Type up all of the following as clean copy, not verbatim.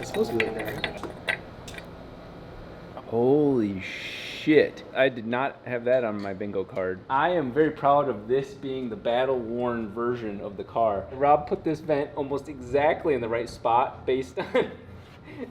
It's supposed to be like that. Holy shit. I did not have that on my bingo card. I am very proud of this being the Battleworn version of the car. Rob put this vent almost exactly in the right spot based on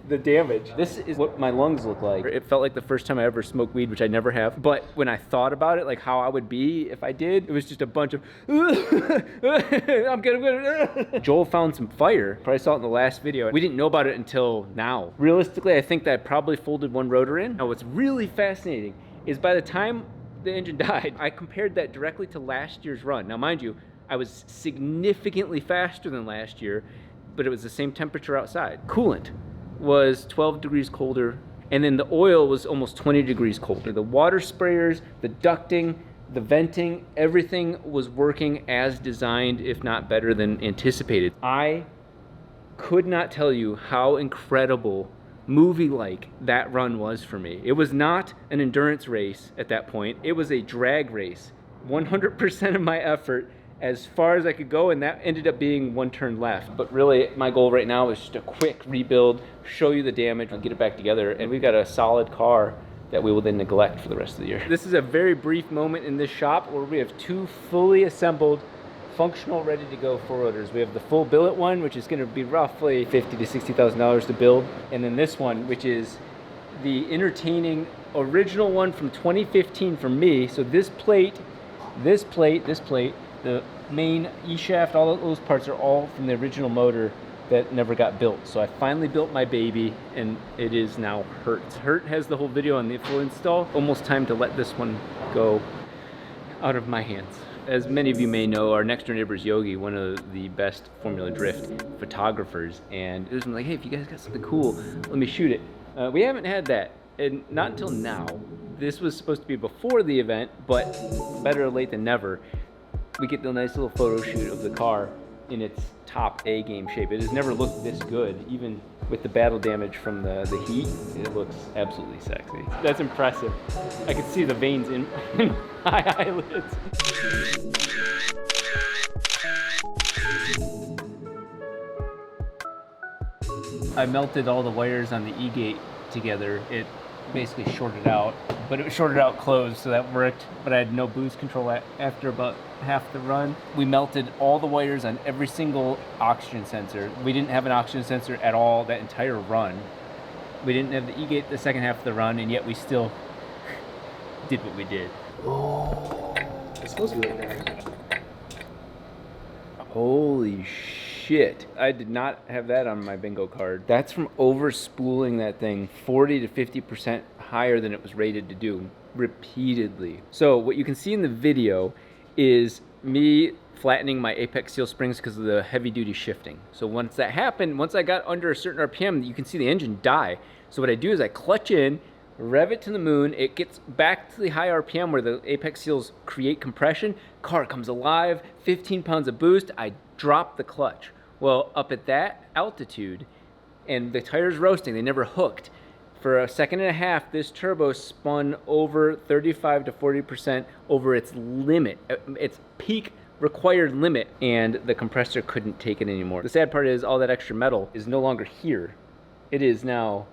the damage. This is what my lungs look like. It felt like the first time I ever smoked weed, which I never have. But when I thought about it, like how I would be if I did, it was just a bunch of, I'm good. Joel found some fire. Probably saw it in the last video. We didn't know about it until now. Realistically, I think that I probably folded one rotor in. Now, what's really fascinating is by the time the engine died, I compared that directly to last year's run. Now, mind you, I was significantly faster than last year, but it was the same temperature outside. Coolant was 12 degrees colder, and then the oil was almost 20 degrees colder. The water sprayers, the ducting, the venting, everything was working as designed, if not better than anticipated. I could not tell you how incredible, movie-like that run was for me. It was not an endurance race at that point. It was a drag race. 100% of my effort as far as I could go, and that ended up being one turn left. But really, my goal right now is just a quick rebuild, show you the damage, and get it back together, and we've got a solid car that we will then neglect for the rest of the year. This is a very brief moment in this shop where we have two fully assembled, functional, ready to go four rotors. We have the full billet one, which is gonna be roughly $50,000 to $60,000 to build, and then this one, which is the entertaining original one from 2015 from me. So this plate, the main E-shaft, all of those parts are all from the original motor that never got built. So I finally built my baby, and it is now Hurt. Hurt has the whole video on the full install. Almost time to let this one go out of my hands. As many of you may know, our next door neighbor is Yogi, one of the best Formula Drift photographers, and it was like, hey, if you guys got something cool, let me shoot it. We haven't had that, and not until now. This was supposed to be before the event, but better late than never. We get the nice little photo shoot of the car in its top A-game shape. It has never looked this good, even with the battle damage from the heat. It looks absolutely sexy. That's impressive. I can see the veins in my eyelids. I melted all the wires on the E-gate together. It basically shorted out, but it was shorted out closed, so that worked, but I had no boost control after about half the run. We melted all the wires on every single oxygen sensor. We didn't have an oxygen sensor at all that entire run. We didn't have the E-gate the second half of the run, and yet we still did what we did. Oh, it's supposed to be like that. Holy shit. I did not have that on my bingo card. That's from over spooling that thing 40 to 50% higher than it was rated to do repeatedly. So what you can see in the video is me flattening my apex seal springs because of the heavy duty shifting. So once that happened, once I got under a certain RPM, you can see the engine die. So what I do is I clutch in, rev it to the moon, it gets back to the high RPM where the apex seals create compression, car comes alive, 15 pounds of boost, I drop the clutch. Well, up at that altitude, and the tire's roasting, they never hooked. For a second and a half, this turbo spun over 35 to 40% over its limit, its peak required limit, and the compressor couldn't take it anymore. The sad part is all that extra metal is no longer here. It is now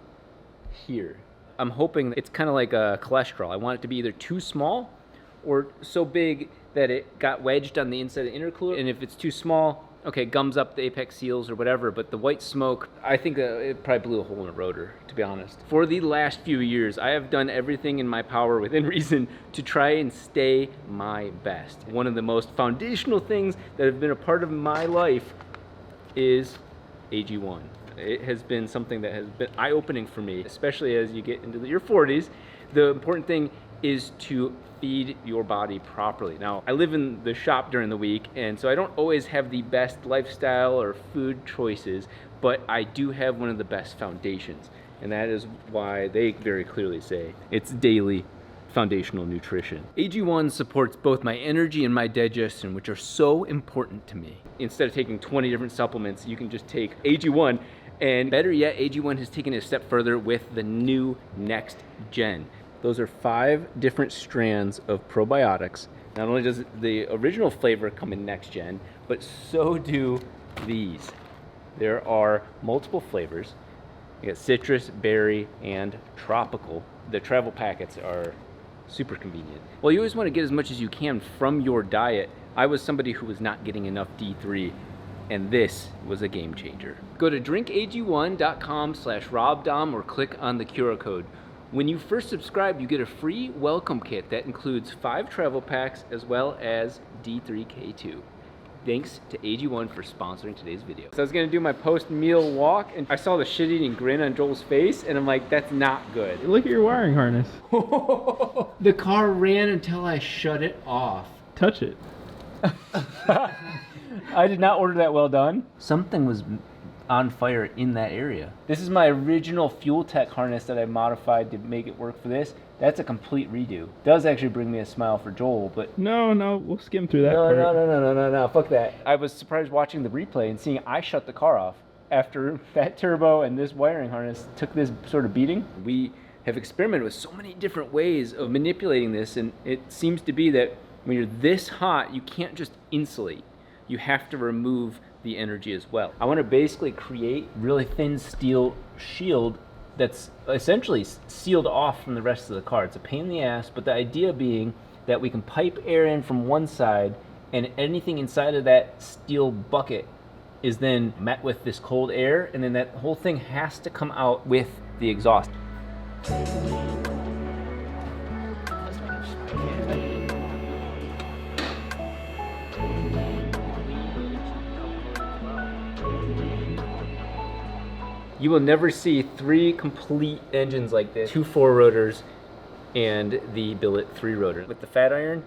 here. I'm hoping it's kind of like a cholesterol. I want it to be either too small or so big that it got wedged on the inside of the intercooler, and if it's too small, okay, gums up the apex seals or whatever, but the white smoke, I think it probably blew a hole in the rotor, to be honest. For the last few years, I have done everything in my power within reason to try and stay my best. One of the most foundational things that have been a part of my life is AG1. It has been something that has been eye-opening for me, especially as you get into your 40s. The important thing is to feed your body properly. Now, I live in the shop during the week, and so I don't always have the best lifestyle or food choices, but I do have one of the best foundations, and that is why they very clearly say it's daily foundational nutrition. AG1 supports both my energy and my digestion, which are so important to me. Instead of taking 20 different supplements, you can just take AG1, and better yet, AG1 has taken it a step further with the new next gen. Those are 5 different strands of probiotics. Not only does the original flavor come in next gen, but so do these. There are multiple flavors. You got citrus, berry, and tropical. The travel packets are super convenient. Well, you always want to get as much as you can from your diet. I was somebody who was not getting enough D3, and this was a game changer. Go to drinkag1.com/RobDahm or click on the QR code. When you first subscribe, you get a free welcome kit that includes 5 travel packs as well as D3K2. Thanks to AG1 for sponsoring today's video. So I was gonna do my post-meal walk, and I saw the shit-eating grin on Joel's face, and I'm like, that's not good. Look at your wiring harness. The car ran until I shut it off. Touch it. I did not order that well done. Something was on fire in that area. This is my original Fuel Tech harness that I modified to make it work for this. That's a complete redo. Does actually bring me a smile for Joel, but No, we'll skim through that part. No, fuck that. I was surprised watching the replay and seeing I shut the car off after that turbo and this wiring harness took this sort of beating. We have experimented with so many different ways of manipulating this, and it seems to be that when you're this hot, you can't just insulate. You have to remove the energy as well. I want to basically create really thin steel shield that's essentially sealed off from the rest of the car. It's a pain in the ass, but the idea being that we can pipe air in from one side, and anything inside of that steel bucket is then met with this cold air, and then that whole thing has to come out with the exhaust. You will never see 3 complete engines like this. 2 4 rotors and the billet 3 rotor. With the fat iron,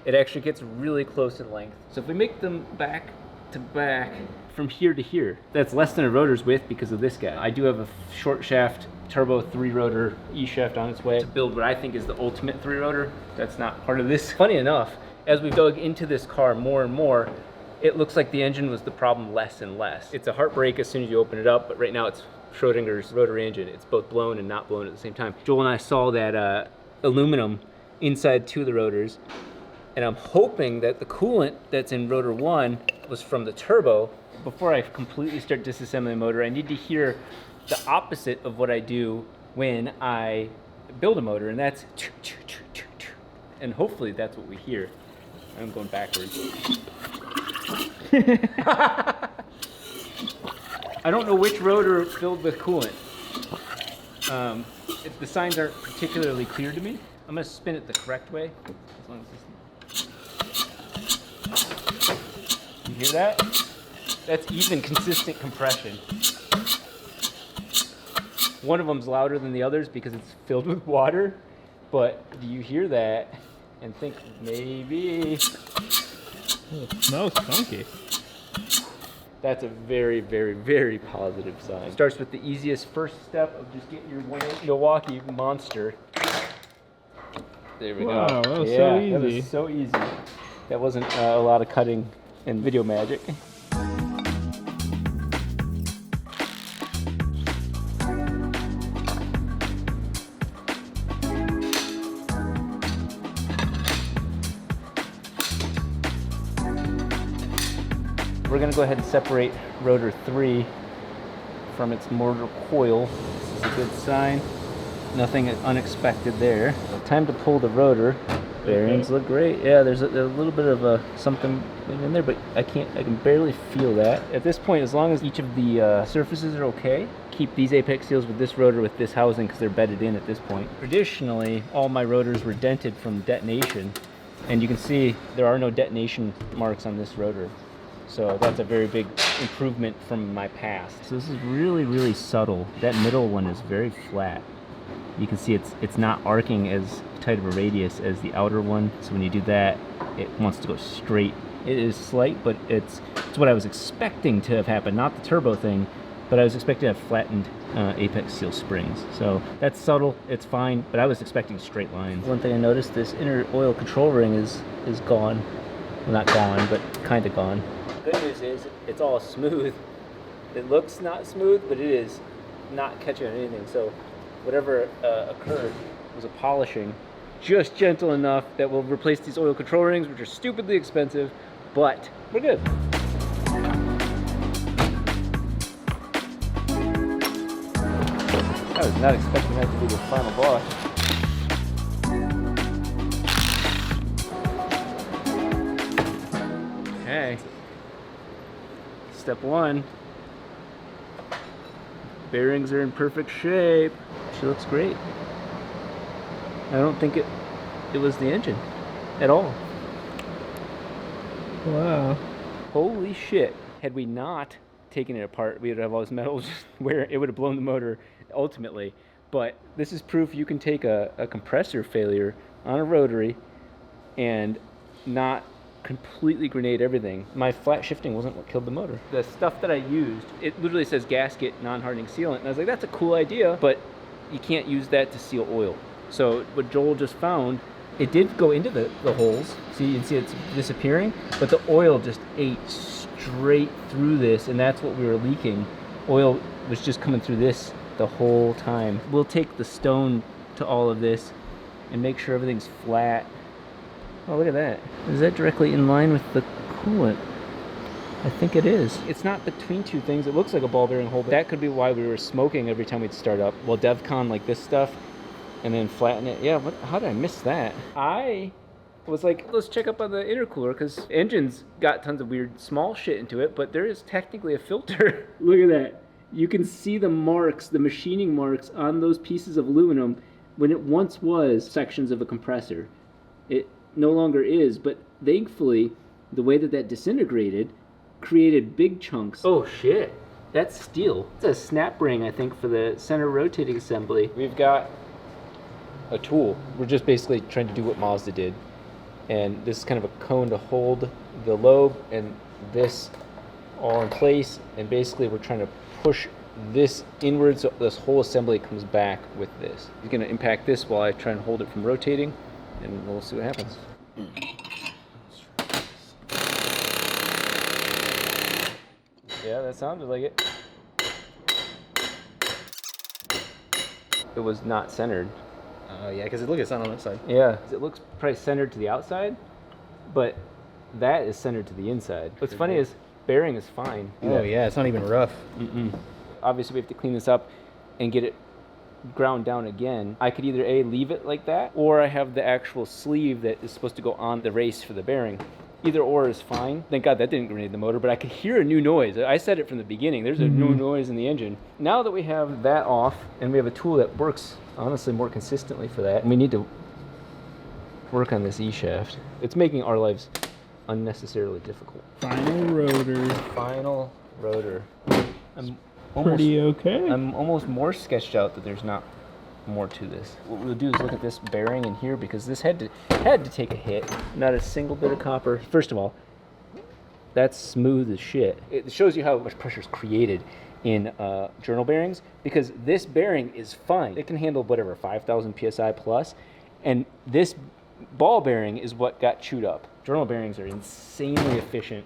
it actually gets really close in length. So if we make them back to back from here to here, that's less than a rotor's width because of this guy. I do have a short shaft turbo 3 rotor E-shaft on its way to build what I think is the ultimate 3 rotor. That's not part of this. Funny enough, as we've dug into this car more and more, it looks like the engine was the problem less and less. It's a heartbreak as soon as you open it up, but right now it's Schrodinger's rotary engine. It's both blown and not blown at the same time. Joel and I saw that aluminum inside 2 of the rotors, and I'm hoping that the coolant that's in rotor 1 was from the turbo. Before I completely start disassembling the motor, I need to hear the opposite of what I do when I build a motor, and that's and hopefully that's what we hear. I'm going backwards. I don't know which rotor filled with coolant. The signs aren't particularly clear to me. I'm gonna spin it the correct way. As long as this... You hear that? That's even consistent compression. One of them's louder than the others because it's filled with water, but do you hear that and think maybe... Oh, it smells funky. That's a very, very, very positive sign. Starts with the easiest first step of just getting your 1/8 Milwaukee monster. There we go. Wow, that was yeah, so easy. That was so easy. That wasn't a lot of cutting and video magic. We're gonna go ahead and separate rotor 3 from its motor coil. This is a good sign. Nothing unexpected there. Time to pull the rotor. Bearings look great. Yeah, there's a little bit of something in there, but I can barely feel that. At this point, as long as each of the surfaces are okay, keep these apex seals with this rotor with this housing because they're bedded in at this point. Traditionally, all my rotors were dented from detonation, and you can see there are no detonation marks on this rotor. So that's a very big improvement from my past. So this is really, really subtle. That middle one is very flat. You can see it's not arcing as tight of a radius as the outer one. So when you do that, it wants to go straight. It is slight, but it's what I was expecting to have happened. Not the turbo thing, but I was expecting to have flattened apex seal springs. So that's subtle, it's fine, but I was expecting straight lines. One thing I noticed, this inner oil control ring is gone. Well, not gone, but kind of gone. The good news is it's all smooth. It looks not smooth, but it is not catching on anything. So whatever occurred was a polishing just gentle enough that will replace these oil control rings, which are stupidly expensive, but we're good. I was not expecting that to be the final boss. Okay. Step 1. Bearings are in perfect shape. She looks great. I don't think it was the engine at all. Wow. Holy shit. Had we not taken it apart, we would have all this metal just where it would have blown the motor ultimately. But this is proof you can take a compressor failure on a rotary and not completely grenade everything. My flat shifting wasn't what killed the motor. The stuff that I used, it literally says gasket non-hardening sealant, and I was like, that's a cool idea, but you can't use that to seal oil. So what Joel just found, it did go into the holes. See, you can see it's disappearing, but the oil just ate straight through this, and that's what we were leaking. Oil was just coming through this the whole time. We'll take the stone to all of this and make sure everything's flat. Oh, look at that. Is that directly in line with the coolant? I think it is. It's not between two things. It looks like a ball bearing hole, but that could be why we were smoking every time we'd start up. Well, DevCon like this stuff and then flatten it. Yeah, how did I miss that? I was like, let's check up on the intercooler because engine's got tons of weird small shit into it, but there is technically a filter. Look at that. You can see the marks, the machining marks on those pieces of aluminum when it once was sections of a compressor. It no longer is, but thankfully, the way that disintegrated created big chunks. Oh shit, that's steel. It's a snap ring, I think, for the center rotating assembly. We've got a tool. We're just basically trying to do what Mazda did. And this is kind of a cone to hold the lobe and this all in place. And basically we're trying to push this inwards so this whole assembly comes back with this. It's gonna impact this while I try and hold it from rotating, and we'll see what happens. Yeah, that sounded like it. It was not centered. Oh yeah, because look, it's not on this side. Yeah, it looks probably centered to the outside, but that is centered to the inside. What's funny is bearing is fine. Oh yeah, it's not even rough. Obviously, we have to clean this up and get it ground down again. I could either leave it like that, or I have the actual sleeve that is supposed to go on the race for the bearing. Either or is fine. Thank God that didn't grenade the motor, but I could hear a new noise. I said it from the beginning. There's a new noise in the engine. Now that we have that off, and we have a tool that works, honestly, more consistently for that, we need to work on this E-shaft. It's making our lives unnecessarily difficult. Final rotor. Final rotor. I'm Pretty okay. I'm almost more sketched out that there's not more to this. What we'll do is look at this bearing in here because this had to take a hit. Not a single bit of copper. First of all, that's smooth as shit. It shows you how much pressure is created in journal bearings because this bearing is fine. It can handle whatever 5,000 psi plus, and this ball bearing is what got chewed up. Journal bearings are insanely efficient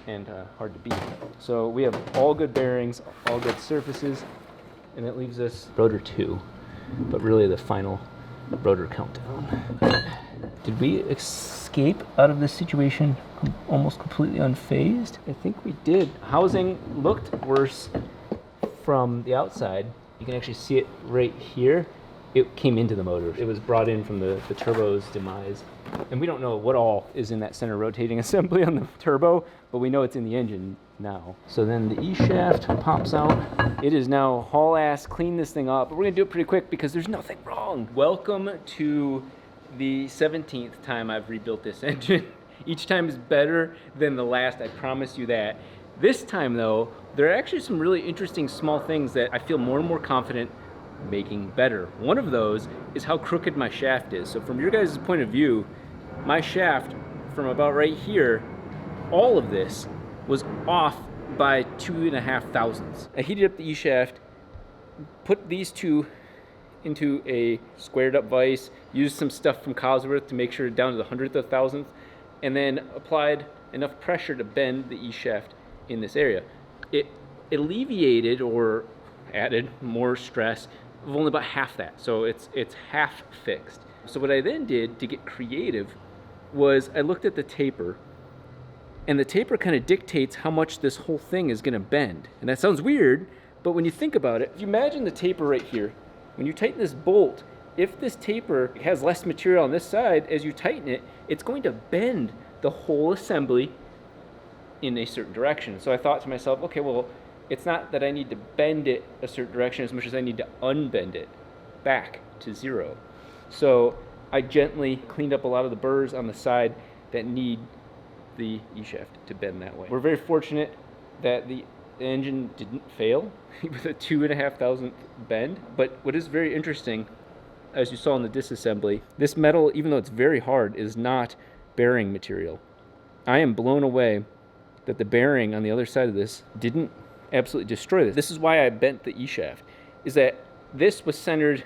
and hard to beat. So we have all good bearings, all good surfaces, and it leaves us rotor 2, but really the final rotor countdown. Did we escape out of this situation almost completely unfazed? I think we did. Housing looked worse from the outside. You can actually see it right here. It came into the motor. It was brought in from the turbo's demise. And we don't know what all is in that center rotating assembly on the turbo, but we know it's in the engine now. So then the E-shaft pops out. It is now haul ass, clean this thing up. But we're gonna do it pretty quick because there's nothing wrong. Welcome to the 17th time I've rebuilt this engine. Each time is better than the last, I promise you that. This time though, there are actually some really interesting small things that I feel more and more confident making better. One of those is how crooked my shaft is. So from your guys' point of view, my shaft from about right here, all of this was off by 2.5 thousandths. I heated up the E-shaft, put these two into a squared up vise, used some stuff from Cosworth to make sure down to the 100th of thousandth, and then applied enough pressure to bend the E-shaft in this area. It alleviated or added more stress of only about half that, so it's half fixed. So what I then did to get creative was I looked at the taper, and the taper kind of dictates how much this whole thing is going to bend. And that sounds weird, But when you think about it, if you imagine the taper right here, when you tighten this bolt, if this taper has less material on this side, as you tighten it, it's going to bend the whole assembly in a certain direction. So I thought to myself, okay, well, it's not that I need to bend it a certain direction as much as I need to unbend it back to 0. So I gently cleaned up a lot of the burrs on the side that need the E-shaft to bend that way. We're very fortunate that the engine didn't fail with a 2,500th bend. But what is very interesting, as you saw in the disassembly, this metal, even though it's very hard, is not bearing material. I am blown away that the bearing on the other side of this didn't absolutely destroy this. This is why I bent the E-shaft, is that this was centered,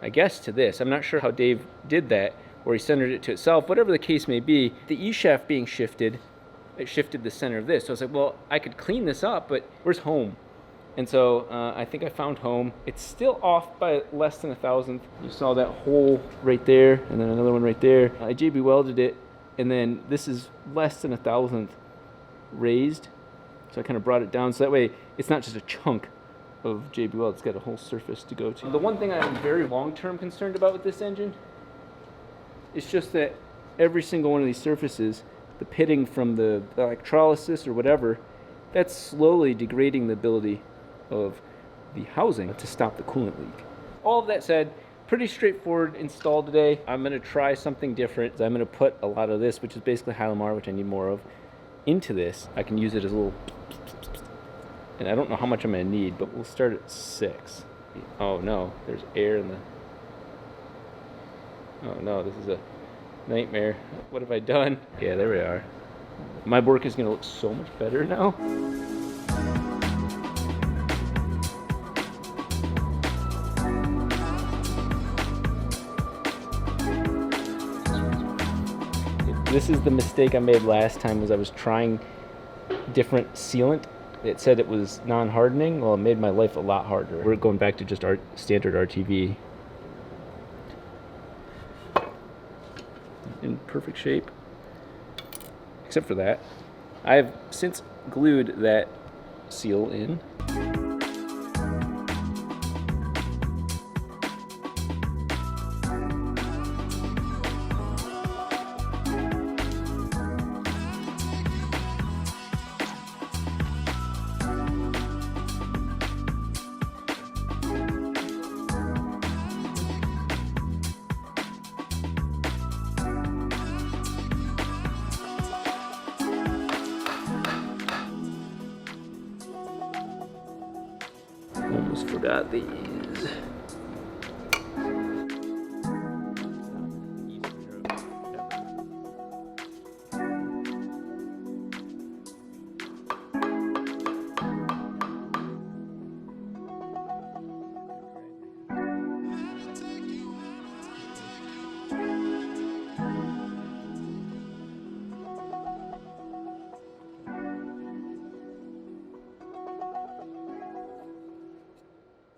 I guess, to this. I'm not sure how Dave did that, or he centered it to itself. Whatever the case may be, the E-shaft being shifted, it shifted the center of this. So I was like, well, I could clean this up, but where's home? And so I think I found home. It's still off by less than 1,000th. You saw that hole right there, and then another one right there. I JB welded it, and then this is less than 1,000th raised. So I kind of brought it down, so that way it's not just a chunk of JB weld, it's got a whole surface to go to. The one thing I'm very long-term concerned about with this engine is just that every single one of these surfaces, the pitting from the electrolysis or whatever, that's slowly degrading the ability of the housing to stop the coolant leak. All of that said, pretty straightforward install today. I'm going to try something different. I'm going to put a lot of this, which is basically Hylamar, which I need more of, into this. I can use it as a little, and I don't know how much I'm going to need, but we'll start at 6. Oh no, there's air in the, oh no, this is a nightmare. What have I done? Yeah, there we are. My work is going to look so much better now. This is the mistake I made last time, was I was trying different sealant. It said it was non-hardening. Well, it made my life a lot harder. We're going back to just our standard RTV. In perfect shape, except for that. I have since glued that seal in. Almost forgot these.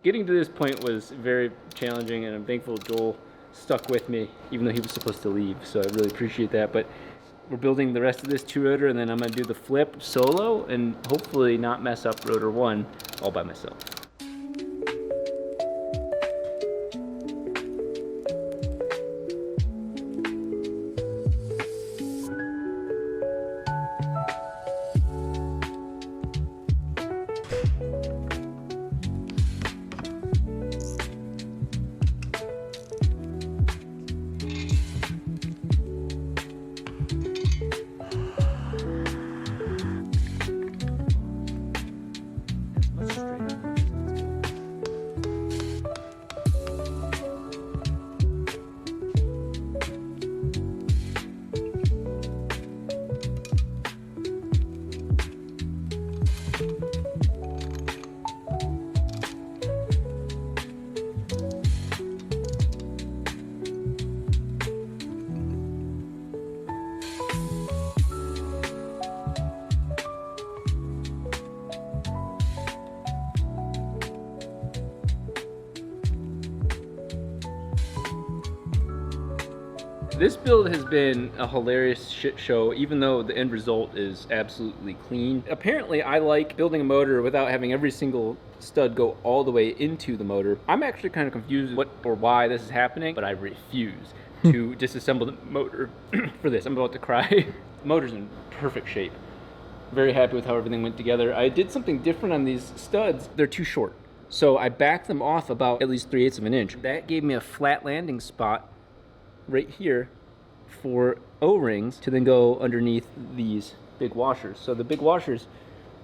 Getting to this point was very challenging, and I'm thankful Joel stuck with me, even though he was supposed to leave, so I really appreciate that. But we're building the rest of this 2-rotor, and then I'm going to do the flip solo, and hopefully not mess up rotor 1 all by myself. Much straighter. This build has been a hilarious shit show, even though the end result is absolutely clean. Apparently, I like building a motor without having every single stud go all the way into the motor. I'm actually kind of confused what or why this is happening, but I refuse to disassemble the motor for this. I'm about to cry. The motor's in perfect shape. Very happy with how everything went together. I did something different on these studs. They're too short. So I backed them off about at least 3/8 of an inch. That gave me a flat landing spot right here for O-rings to then go underneath these big washers. So the big washers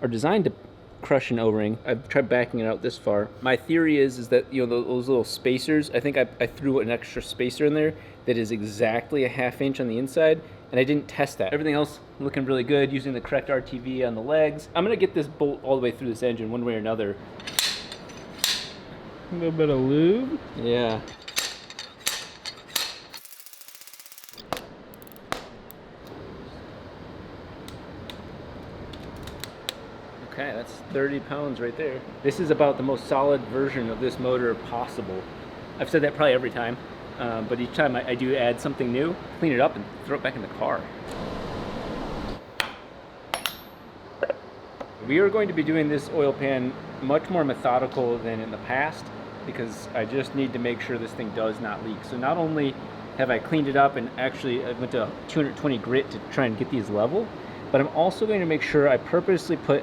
are designed to crush an O-ring. I've tried backing it out this far. My theory is that, you know, those little spacers, I think I threw an extra spacer in there that is exactly a 1/2 inch on the inside, and I didn't test that. Everything else looking really good, using the correct RTV on the legs. I'm gonna get this bolt all the way through this engine one way or another. A little bit of lube. Yeah. Okay, that's 30 pounds right there. This is about the most solid version of this motor possible. I've said that probably every time, but each time I do add something new, clean it up and throw it back in the car. We are going to be doing this oil pan much more methodical than in the past, because I just need to make sure this thing does not leak. So not only have I cleaned it up and actually I went to 220 grit to try and get these level, but I'm also going to make sure I purposely put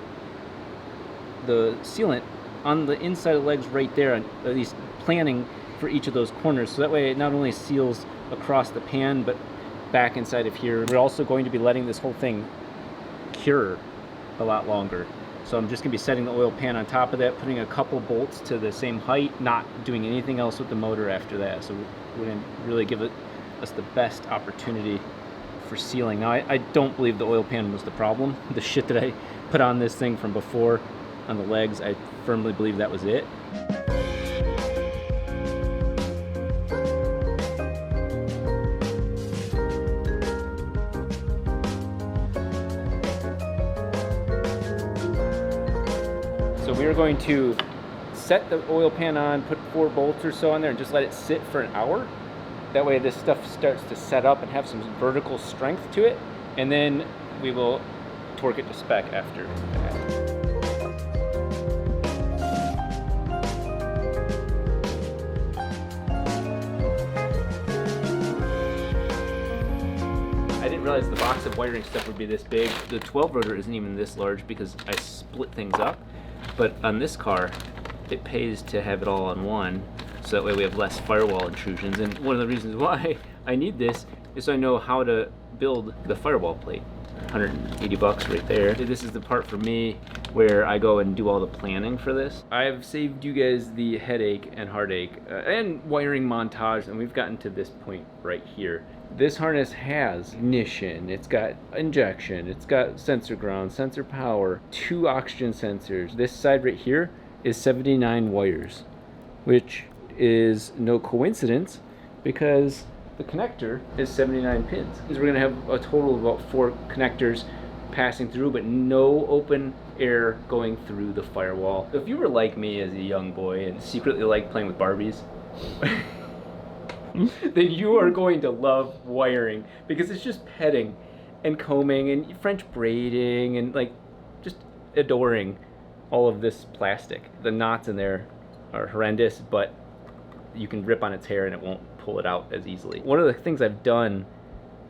the sealant on the inside of the legs right there, at least planning for each of those corners. So that way it not only seals across the pan, but back inside of here. We're also going to be letting this whole thing cure a lot longer. So I'm just gonna be setting the oil pan on top of that, putting a couple bolts to the same height, not doing anything else with the motor after that. So we're gonna really give us the best opportunity for sealing. Now, I don't believe the oil pan was the problem. The shit that I put on this thing from before on the legs, I firmly believe that was it. So we are going to set the oil pan on, put 4 bolts or so on there, and just let it sit for an hour. That way this stuff starts to set up and have some vertical strength to it, and then we will torque it to spec after that. I didn't realize the box of wiring stuff would be this big. The 12 rotor isn't even this large because I split things up. But on this car, it pays to have it all on one, so that way we have less firewall intrusions. And one of the reasons why I need this is so I know how to build the firewall plate. 180 bucks right there. This is the part for me where I go and do all the planning for this. I've saved you guys the headache and heartache and wiring montage, and we've gotten to this point right here. This harness has ignition, it's got injection, it's got sensor ground, sensor power, 2 oxygen sensors. This side right here is 79 wires, which is no coincidence because the connector is 79 pins. We're gonna have a total of about 4 connectors passing through, but no open air going through the firewall. If you were like me as a young boy and secretly liked playing with Barbies, then you are going to love wiring, because it's just petting and combing and French braiding and like just adoring all of this plastic. The knots in there are horrendous, but you can rip on its hair and it won't pull it out as easily. One of the things I've done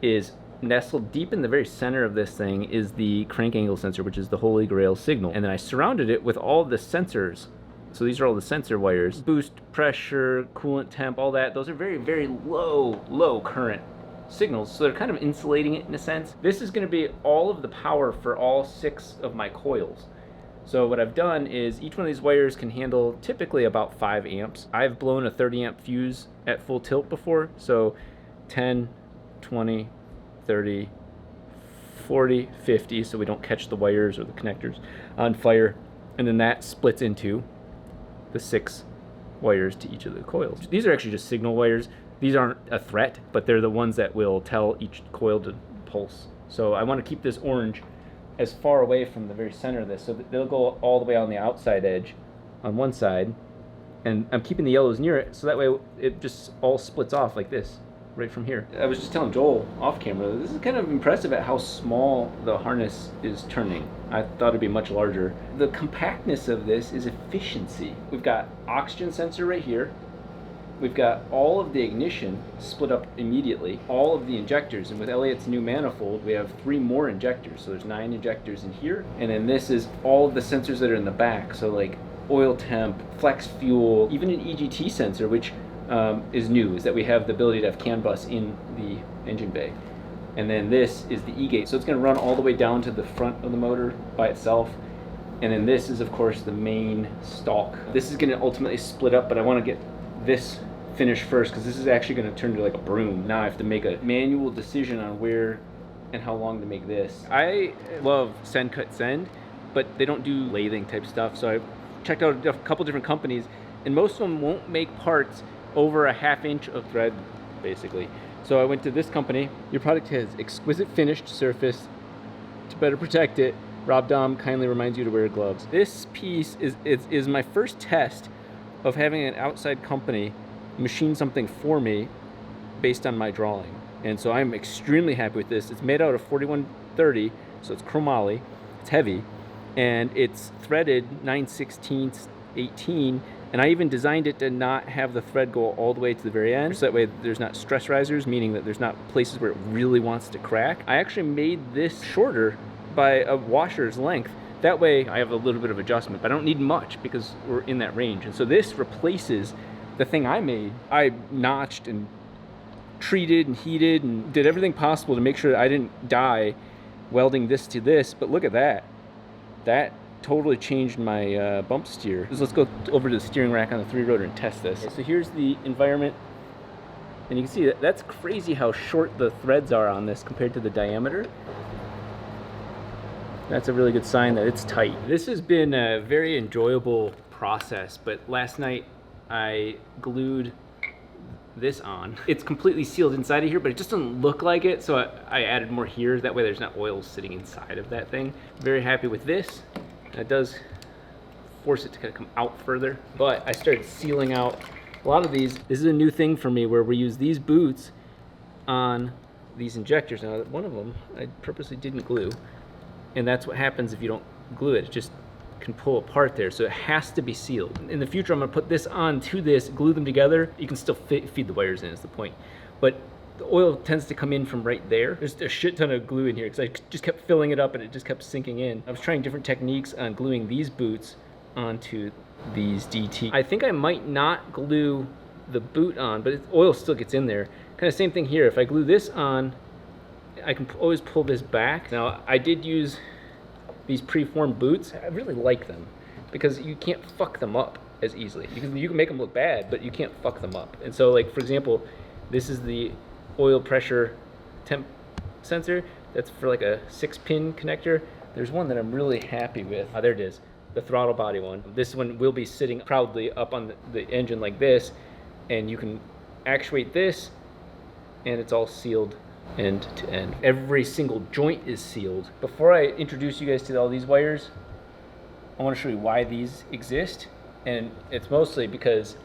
is nestled deep in the very center of this thing is the crank angle sensor, which is the holy grail signal. And then I surrounded it with all the sensors. So these are all the sensor wires. Boost pressure, coolant temp, all that. Those are very, very low current signals. So they're kind of insulating it in a sense. This is gonna be all of the power for all 6 of my coils. So what I've done is each one of these wires can handle typically about 5 amps. I've blown a 30 amp fuse at full tilt before. So 10, 20, 30, 40, 50, so we don't catch the wires or the connectors on fire. And then that splits into the 6 wires to each of the coils. These are actually just signal wires. These aren't a threat, but they're the ones that will tell each coil to pulse. So I want to keep this orange as far away from the very center of this, so that they'll go all the way on the outside edge on one side, and I'm keeping the yellows near it, so that way it just all splits off like this. right from here. I was just telling Joel off camera, this is kind of impressive at how small the harness is turning. I thought it'd be much larger. The compactness of this is efficiency. We've got oxygen sensor right here. We've got all of the ignition split up immediately, all of the injectors, and with Elliot's new manifold, we have 3 more injectors. So there's 9 injectors in here, and then this is all of the sensors that are in the back. So like oil temp, flex fuel, even an EGT sensor, which is new, is that we have the ability to have CAN bus in the engine bay. And then this is the E-gate. So it's gonna run all the way down to the front of the motor by itself. And then this is of course the main stalk. This is gonna ultimately split up, but I wanna get this finished first because this is actually gonna turn into like a broom. Now I have to make a manual decision on where and how long to make this. I love send, cut, send, but they don't do lathing type stuff. So I checked out a couple different companies and most of them won't make parts over a 1/2 inch of thread, basically. So I went to this company. Your product has exquisite finished surface. To better protect it, Rob Dahm kindly reminds you to wear gloves. This piece is my first test of having an outside company machine something for me based on my drawing. And so I'm extremely happy with this. It's made out of 4130, so it's chromoly, it's heavy, and it's threaded 9/16 18, and I even designed it to not have the thread go all the way to the very end, so that way there's not stress risers, meaning that there's not places where it really wants to crack. I actually made this shorter by a washer's length. That way I have a little bit of adjustment, but I don't need much because we're in that range. And so this replaces the thing I made. I notched and treated and heated and did everything possible to make sure that I didn't die welding this to this, but look at that. That totally changed my bump steer. So let's go over to the steering rack on the 3-rotor and test this. So here's the environment, and you can see that that's crazy how short the threads are on this compared to the diameter. That's a really good sign that it's tight. This has been a very enjoyable process, but last night I glued this on. It's completely sealed inside of here, but it just doesn't look like it, so I added more here. That way there's not oil sitting inside of that thing. Very happy with this. It does force it to kind of come out further, but I started sealing out a lot of these. This is a new thing for me where we use these boots on these injectors. Now one of them I purposely didn't glue, and that's what happens if you don't glue it. It just can pull apart there, so it has to be sealed. In the future I'm going to put this on to this, glue them together. You can still feed the wires in is the point, but the oil tends to come in from right there. There's a shit ton of glue in here because I just kept filling it up and it just kept sinking in. I was trying different techniques on gluing these boots onto these DT. I think I might not glue the boot on, but oil still gets in there. Kind of same thing here. If I glue this on, I can always pull this back. Now I did use these preformed boots. I really like them because you can't fuck them up as easily. You can make them look bad, but you can't fuck them up. And so like, for example, this is the oil pressure temp sensor. That's for like a 6-pin connector. There's one that I'm really happy with. There it is, the throttle body one. This one will be sitting proudly up on the engine like this, and you can actuate this, and it's all sealed end to end. Every single joint is sealed. Before I introduce you guys to all these wires, I want to show you why these exist, and it's mostly because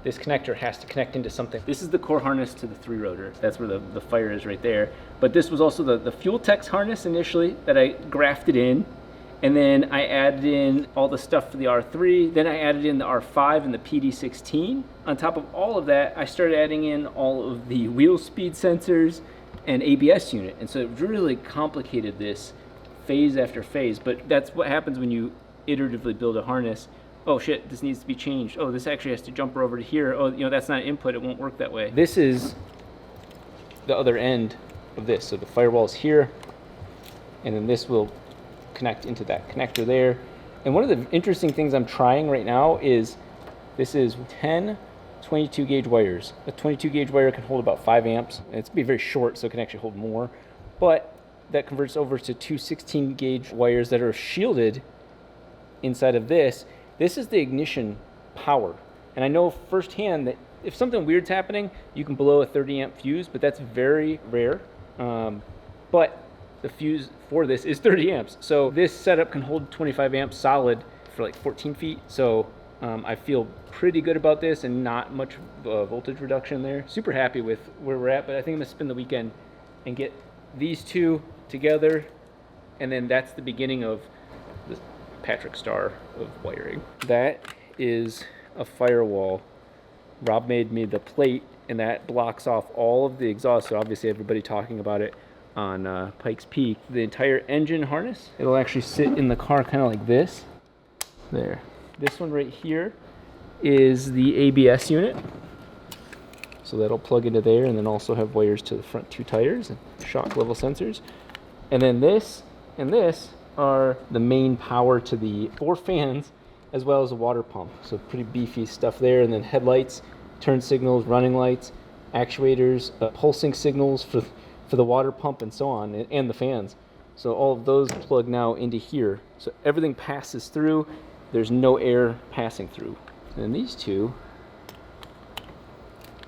this connector has to connect into something. This is the core harness to the 3-rotor. That's where the fire is right there. But this was also the Fuel Tex harness initially that I grafted in. And then I added in all the stuff for the R3. Then I added in the R5 and the PD16. On top of all of that, I started adding in all of the wheel speed sensors and ABS unit. And so it really complicated this phase after phase. But that's what happens when you iteratively build a harness. Oh shit, this needs to be changed. Oh, this actually has to jump over to here. Oh, you know, that's not input, it won't work that way. This is the other end of this. So the firewall's here, and then this will connect into that connector there. And one of the interesting things I'm trying right now is, this is 10 22 gauge wires. A 22 gauge wire can hold about 5 amps. It's gonna be very short, so it can actually hold more. But that converts over to 2 16 gauge wires that are shielded inside of this. This is the ignition power. And I know firsthand that if something weird's happening, you can blow a 30 amp fuse, but that's very rare. But the fuse for this is 30 amps. So this setup can hold 25 amps solid for like 14 feet. So I feel pretty good about this and not much voltage reduction there. Super happy with where we're at, but I think I'm gonna spend the weekend and get these two together, and then that's the beginning of the Patrick Star of wiring. That is a Firewall. Rob made me the plate, and that blocks off all of the exhaust, so obviously everybody talking about it on Pikes Peak. The entire engine harness, it'll actually sit in the car kind of like this. There. This one right here is the ABS unit. So that'll plug into there, and then also have wires to the front two tires and shock level sensors. And then this and this are the main power to the 4 fans as well as a water pump. So pretty beefy stuff there. And then headlights, turn signals, running lights, actuators, pulsing signals for the water pump and so on, and the fans. So all of those plug now into here. So everything passes through. There's no air passing through. And then these two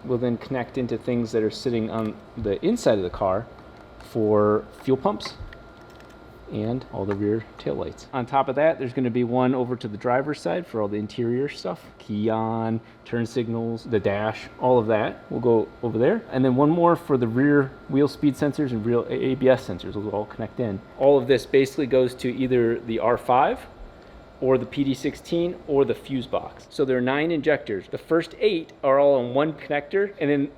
will then connect into things that are sitting on the inside of the car for fuel pumps and all the rear taillights. On top of that, there's going to be one over to the driver's side for all the interior stuff. Key on, turn signals, the dash, all of that will go over there. And then one more for the rear wheel speed sensors and real ABS sensors. Those will all connect in. All of this basically goes to either the R5 or the PD16 or the fuse box. So there are 9 injectors. The first 8 are all on one connector, and then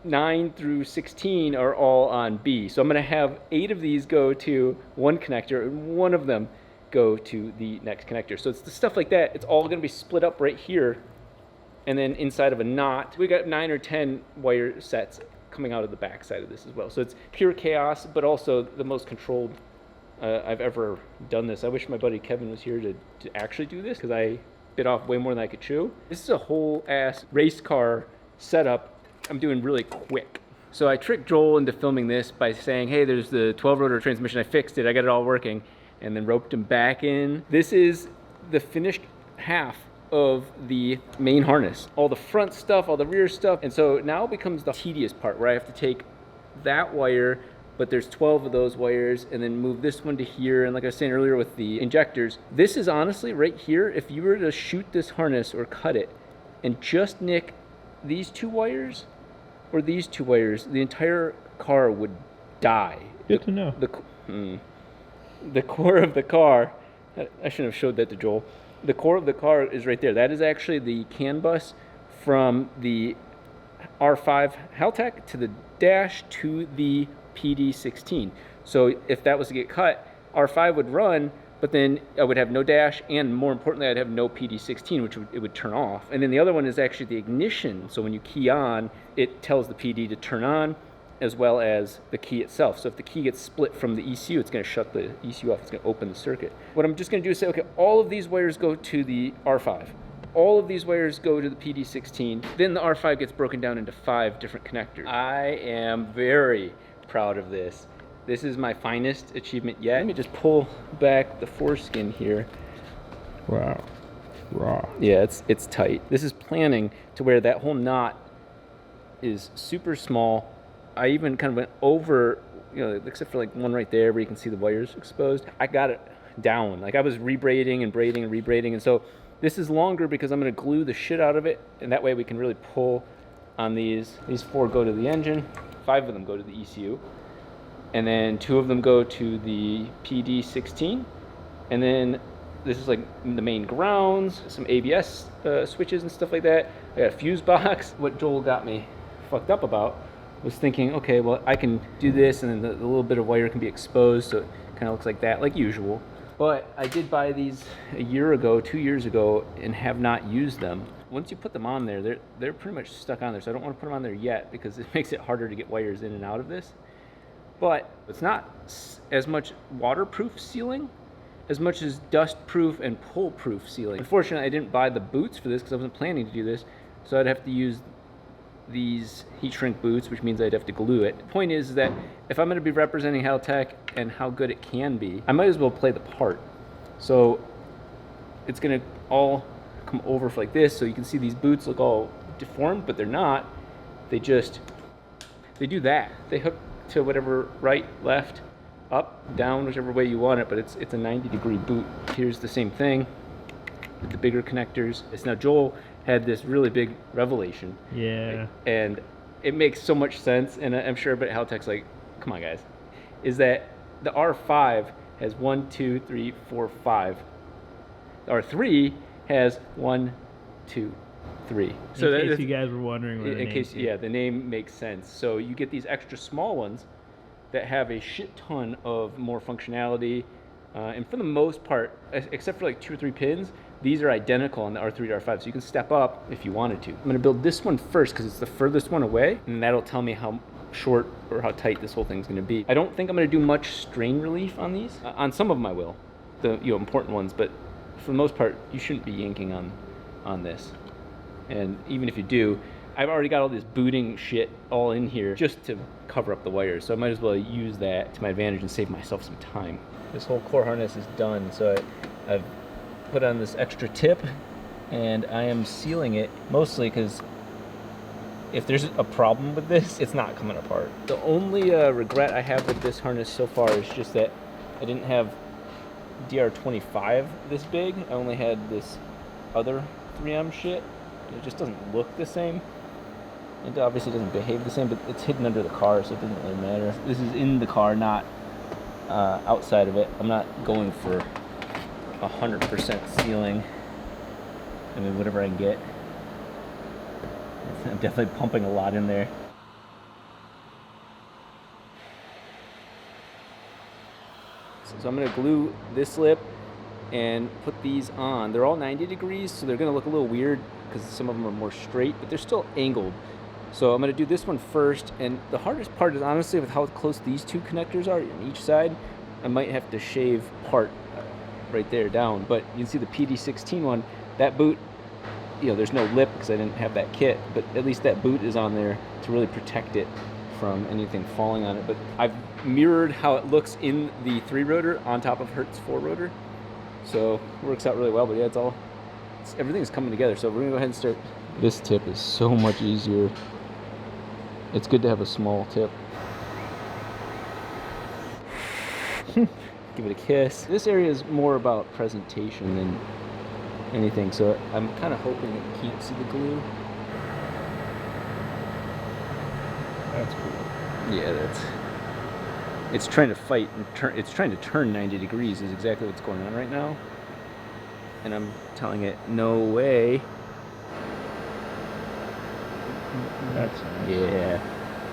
9 through 16 are all on B. So I'm gonna have 8 of these go to one connector and 1 of them go to the next connector. So it's the stuff like that. It's all gonna be split up right here, and then inside of a knot. We got 9 or 10 wire sets coming out of the back side of this as well. So it's pure chaos, but also the most controlled I've ever done this. I wish my buddy Kevin was here to actually do this, because I bit off way more than I could chew. This is a whole ass race car setup I'm doing really quick. So I tricked Joel into filming this by saying, hey, there's the 12-rotor transmission. I fixed it. I got it all working. And then roped him back in. This is the finished half of the main harness. All the front stuff, all the rear stuff. And so now becomes the tedious part, where I have to take that wire, but there's 12 of those wires, and then move this one to here. And like I was saying earlier with the injectors, this is honestly right here, if you were to shoot this harness or cut it and just nick these 2 wires or these 2 wires, the entire car would die. Good to know. The core of the car, I shouldn't have showed that to Joel. The core of the car is right there. That is actually the CAN bus from the R5 Haltech to the dash to the PD16. So if that was to get cut, R5 would run, but then I would have no dash, and more importantly, I'd have no PD16, which it would turn off. And then the other one is actually the ignition. So when you key on, it tells the PD to turn on, as well as the key itself. So if the key gets split from the ECU, it's going to shut the ECU off. It's going to open the circuit. What I'm just going to do is say, okay, all of these wires go to the R5. All of these wires go to the PD16. Then the R5 gets broken down into 5 different connectors. I am very proud of this. This is my finest achievement yet. Let me just pull back the foreskin here. Wow. Raw. Yeah, it's tight. This is planning to where that whole knot is super small. I even kind of went over, except for like one right there where you can see the wires exposed. I got it down. Like I was rebraiding and braiding and rebraiding. And so this is longer because I'm going to glue the shit out of it. And that way we can really pull on these. These 4 go to the engine. 5 of them go to the ECU. And then 2 of them go to the PD16. And then this is like the main grounds, some ABS switches and stuff like that. I got a fuse box. What Joel got me fucked up about was thinking, okay, well, I can do this, and then the little bit of wire can be exposed, so it kind of looks like that, like usual. But I did buy these a year ago, 2 years ago, and have not used them. Once you put them on there, they're pretty much stuck on there, so I don't want to put them on there yet because it makes it harder to get wires in and out of this. But it's not as much waterproof sealing as much as dust-proof and pull-proof sealing. Unfortunately, I didn't buy the boots for this because I wasn't planning to do this, so I'd have to use these heat shrink boots, which means I'd have to glue it. The point is that if I'm going to be representing Haltech and how good it can be, I might as well play the part. So it's going to all come over like this, so you can see these boots look all deformed, but they're not. They do that. They hook to whatever, right, left, up, down, whichever way you want it, but it's a 90-degree boot. Here's the same thing. with the bigger connectors. Now Joel had this really big revelation. Yeah. And it makes so much sense, and I'm sure everybody at Haltech's like, come on guys, is that the R5 has 1, 2, 3, 4, 5. The R3 has 1, 2, 3. So in case you guys were wondering what the name makes sense. So you get these extra small ones that have a shit ton of more functionality, and for the most part, except for like 2 or 3 pins, these are identical on the R3 to R5, so you can step up if you wanted to. I'm gonna build this one first because it's the furthest one away, and that'll tell me how short or how tight this whole thing's gonna be. I don't think I'm gonna do much strain relief on these. On some of them I will, the important ones, but for the most part, you shouldn't be yanking on this. And even if you do, I've already got all this booting shit all in here just to cover up the wires, so I might as well use that to my advantage and save myself some time. This whole core harness is done, so I've put on this extra tip, and I am sealing it mostly because if there's a problem with this, it's not coming apart. The only regret I have with this harness so far is just that I didn't have DR25 this big. I only had this other 3M shit. It just doesn't look the same. It obviously doesn't behave the same, but it's hidden under the car, so it doesn't really matter. This is in the car, not outside of it. I'm not going for 100% sealing. I mean, whatever I can get. I'm definitely pumping a lot in there. So I'm gonna glue this lip and put these on. They're all 90 degrees, so they're gonna look a little weird because some of them are more straight, but they're still angled. So I'm gonna do this one first, and the hardest part is honestly with how close these 2 connectors are on each side. I might have to shave part right there down, but you can see the PD16 one, that boot, there's no lip because I didn't have that kit, but at least that boot is on there to really protect it from anything falling on it. But I've mirrored how it looks in the 3 rotor on top of Hertz 4 rotor, so it works out really well. But yeah, everything's coming together, so we're gonna go ahead and start. This tip is so much easier. It's good to have a small tip. Give it a kiss. This area is more about presentation than anything, so I'm kind of hoping it keeps the glue. That's cool. Yeah, it's trying to fight and turn. It's trying to turn 90 degrees is exactly what's going on right now, and I'm telling it no way. That's nice. Yeah.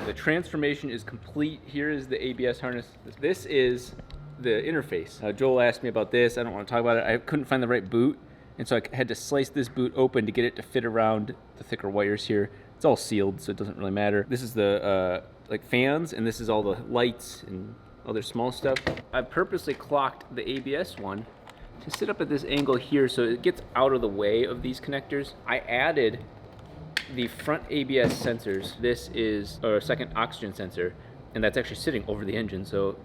The transformation is complete. Here is the ABS harness. This is the interface. Joel asked me about this. I don't want to talk about it. I couldn't find the right boot, and so I had to slice this boot open to get it to fit around the thicker wires here. It's all sealed, so it doesn't really matter. This is the like fans, and this is all the lights and other small stuff. I purposely clocked the ABS one to sit up at this angle here so it gets out of the way of these connectors. I added the front ABS sensors. This is a second oxygen sensor, and that's actually sitting over the engine, so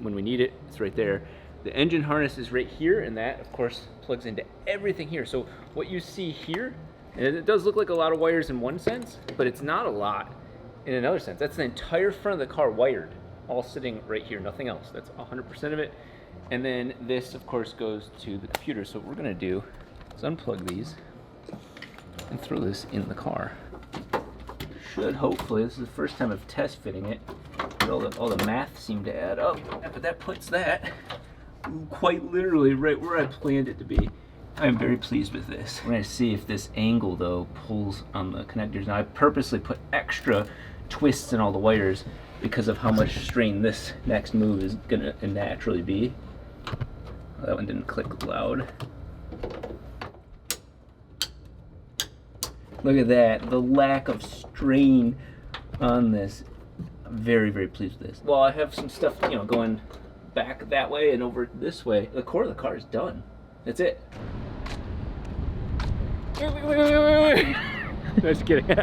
when we need it, it's right there. The engine harness is right here, and that, of course, plugs into everything here. So what you see here, and it does look like a lot of wires in one sense, but it's not a lot in another sense. That's the entire front of the car wired, all sitting right here, nothing else. That's 100% of it. And then this, of course, goes to the computer. So what we're gonna do is unplug these and throw this in the car. Should, hopefully, this is the first time of test fitting it, but all the math seemed to add up. But that puts that quite literally right where I planned it to be. I'm very pleased with this. We're gonna see if this angle, though, pulls on the connectors. Now, I purposely put extra twists in all the wires because of how much strain this next move is gonna naturally be. Oh, that one didn't click loud. Look at that, the lack of strain on this. I'm very, very pleased with this. Well, I have some stuff, going back that way and over this way. The core of the car is done. That's it. Wait. Just kidding.